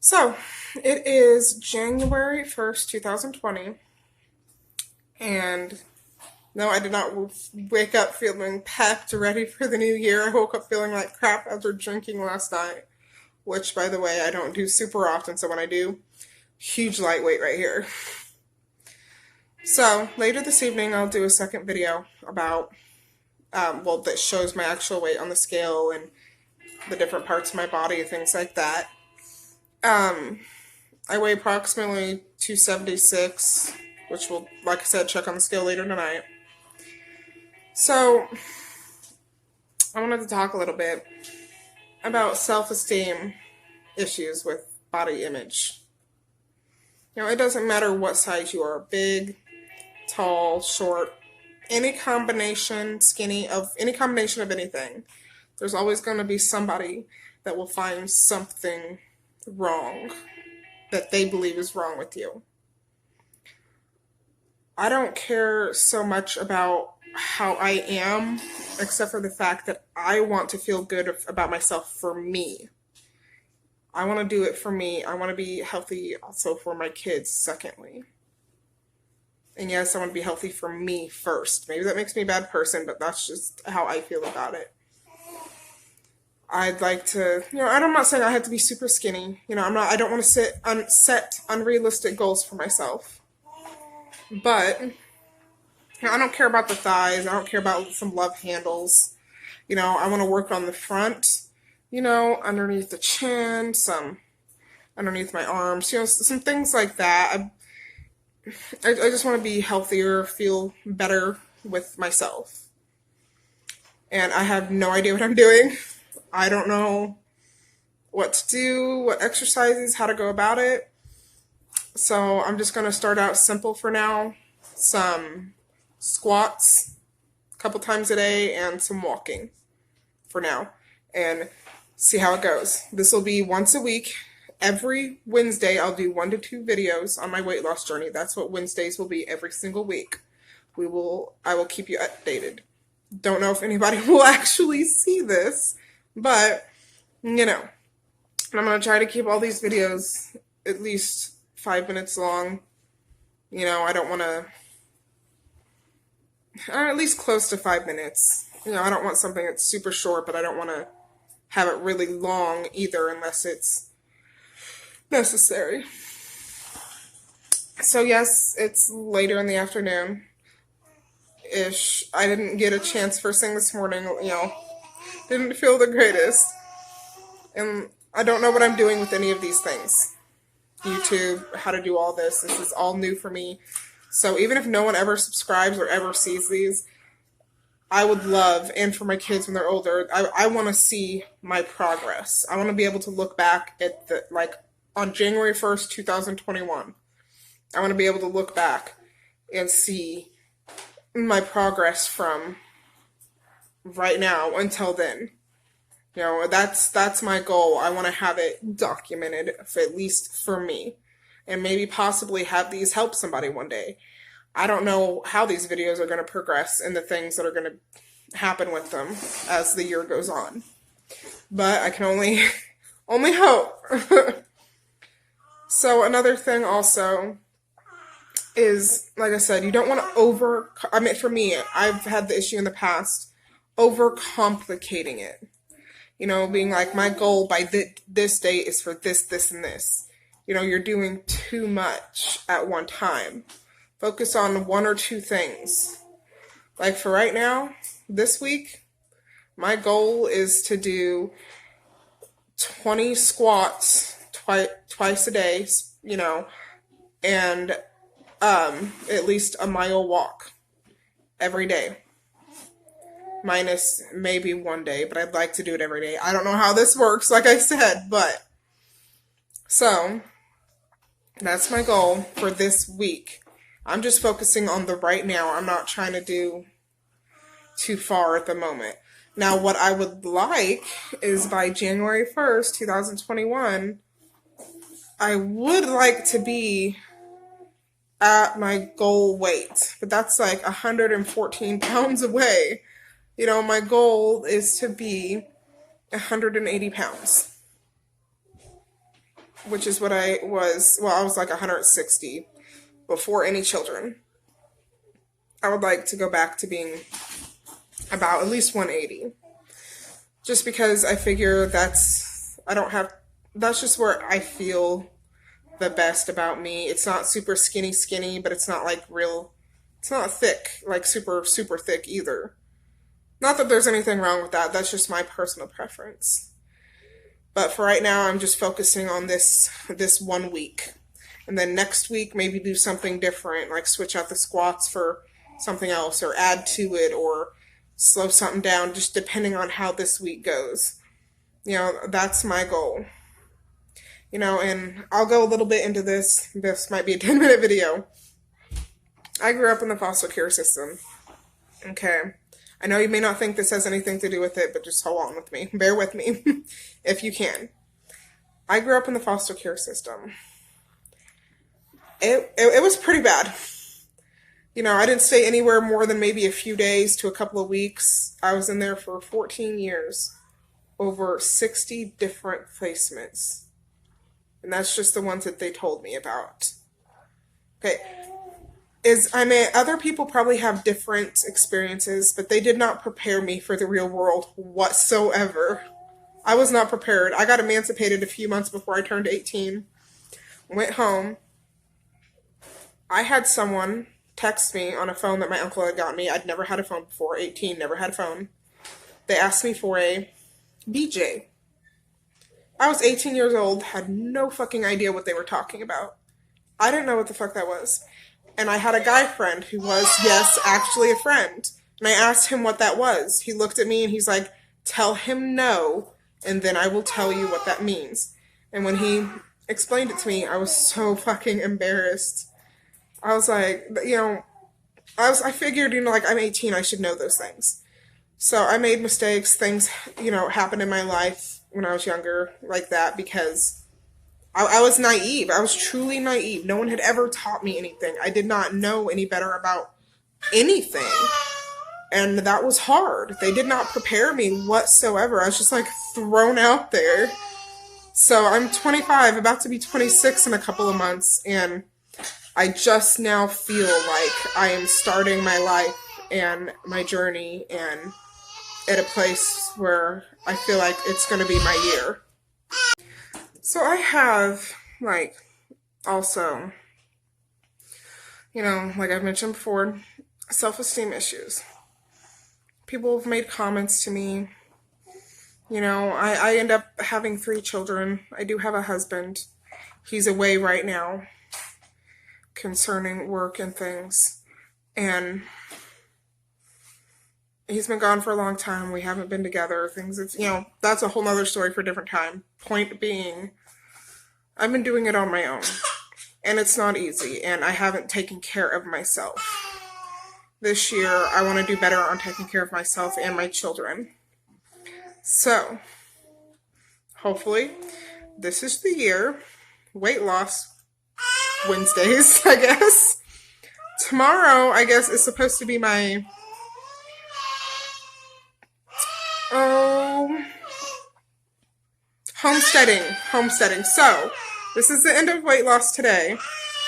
So, it is January 1st, 2020, and no, I did not wake up feeling pepped, ready for the new year. I woke up feeling like crap after drinking last night, which, by the way, I don't do super often, so when I do, huge lightweight right here. So, later this evening, I'll do a second video about, that shows my actual weight on the scale and the different parts of my body, things like that. Um, I weigh approximately 276, which will, like I said, check on the scale later tonight. So, I wanted to talk a little bit about self-esteem issues with body image. It doesn't matter what size you are, big, tall, short, any combination, skinny, of any combination of anything. There's always going to be somebody that will find something wrong that they believe is wrong with you. I don't care so much about how I am, except for the fact that I want to feel good about myself for me. I want to do it for me. I want to be healthy also for my kids, secondly. And yes, I want to be healthy for me first. Maybe that makes me a bad person, but that's just how I feel about it. I'd like to, I'm not saying I have to be super skinny. I don't want to set unrealistic goals for myself. But I don't care about the thighs. I don't care about some love handles. I want to work on the front, underneath the chin, some underneath my arms, some things like that. I just want to be healthier, feel better with myself. And I have no idea what I'm doing. I don't know what to do, what exercises, how to go about it. So I'm just going to start out simple for now. Some squats a couple times a day and some walking for now. And see how it goes. This will be once a week. Every Wednesday I'll do 1 to 2 videos on my weight loss journey. That's what Wednesdays will be every single week. I will keep you updated. Don't know if anybody will actually see this, but I'm going to try to keep all these videos at least 5 minutes long. I don't want to, or at least close to 5 minutes. I don't want something that's super short, but I don't want to have it really long either unless it's necessary. So yes, it's later in the afternoon-ish. I didn't get a chance first thing this morning, didn't feel the greatest. And I don't know what I'm doing with any of these things. YouTube, how to do all this. This is all new for me. So even if no one ever subscribes or ever sees these, I would love, and for my kids when they're older, I want to see my progress. I want to be able to look back at on January 1st, 2021. I want to be able to look back and see my progress from right now until then. That's my goal. I want to have it documented, at least for me, and maybe possibly have these help somebody one day. I don't know how these videos are going to progress and the things that are going to happen with them as the year goes on. But I can only hope. So another thing also is, like I said, you don't want to for me, I've had the issue in the past, overcomplicating it. Being like, my goal by this date is for this, this, and this. You're doing too much at one time. Focus on 1 or 2 things. Like for right now, this week, my goal is to do 20 squats twice a day, and at least a mile walk every day. Minus maybe one day, but I'd like to do it every day. I don't know how this works, like I said, but so that's my goal for this week. I'm just focusing on the right now. I'm not trying to do too far at the moment. Now, what I would like is by January 1st, 2021, I would like to be at my goal weight, but that's like 114 pounds away. My goal is to be 180 pounds. which is what I was. Well, I was like 160 before any children. I would like to go back to being about at least 180. Just because I figure that's just where I feel the best about me. It's not super skinny, but it's not like it's not thick, like super, super thick either. Not that there's anything wrong with that. That's just my personal preference. But for right now, I'm just focusing on this 1 week. And then next week, maybe do something different, like switch out the squats for something else, or add to it, or slow something down, just depending on how this week goes. That's my goal. And I'll go a little bit into this. This might be a 10-minute video. I grew up in the foster care system. Okay. I know you may not think this has anything to do with it, but just hold on with me. Bear with me if you can. I grew up in the foster care system. It was pretty bad. I didn't stay anywhere more than maybe a few days to a couple of weeks. I was in there for 14 years, over 60 different placements. And that's just the ones that they told me about. Okay. Other people probably have different experiences, but they did not prepare me for the real world whatsoever. I was not prepared. I got emancipated a few months before I turned 18. Went home. I had someone text me on a phone that my uncle had got me. I'd never had a phone before. 18, never had a phone. They asked me for a BJ. I was 18 years old, had no fucking idea what they were talking about. I didn't know what the fuck that was. And I had a guy friend who was, yes, actually a friend. And I asked him what that was. He looked at me and he's like, tell him no, and then I will tell you what that means. And when he explained it to me, I was so fucking embarrassed. I was like, I figured, like, I'm 18, I should know those things. So I made mistakes. Things, happened in my life when I was younger like that because I was naive. I was truly naive. No one had ever taught me anything. I did not know any better about anything. And that was hard. They did not prepare me whatsoever. I was just like thrown out there. So I'm 25, about to be 26 in a couple of months. And I just now feel like I am starting my life and my journey and at a place where I feel like it's going to be my year. So I have, also, like I've mentioned before, self-esteem issues. People have made comments to me. I end up having 3 children. I do have a husband. He's away right now concerning work and things. And he's been gone for a long time. We haven't been together. That's a whole nother story for a different time. Point being, I've been doing it on my own. And it's not easy. And I haven't taken care of myself. This year, I want to do better on taking care of myself and my children. So, hopefully, this is the year. Weight loss Wednesdays, I guess. Tomorrow, I guess, is supposed to be my homesteading. So, this is the end of weight loss today.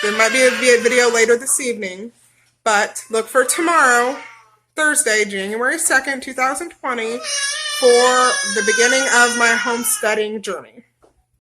There might be a video later this evening, but look for tomorrow, Thursday, January 2nd, 2020, for the beginning of my homesteading journey.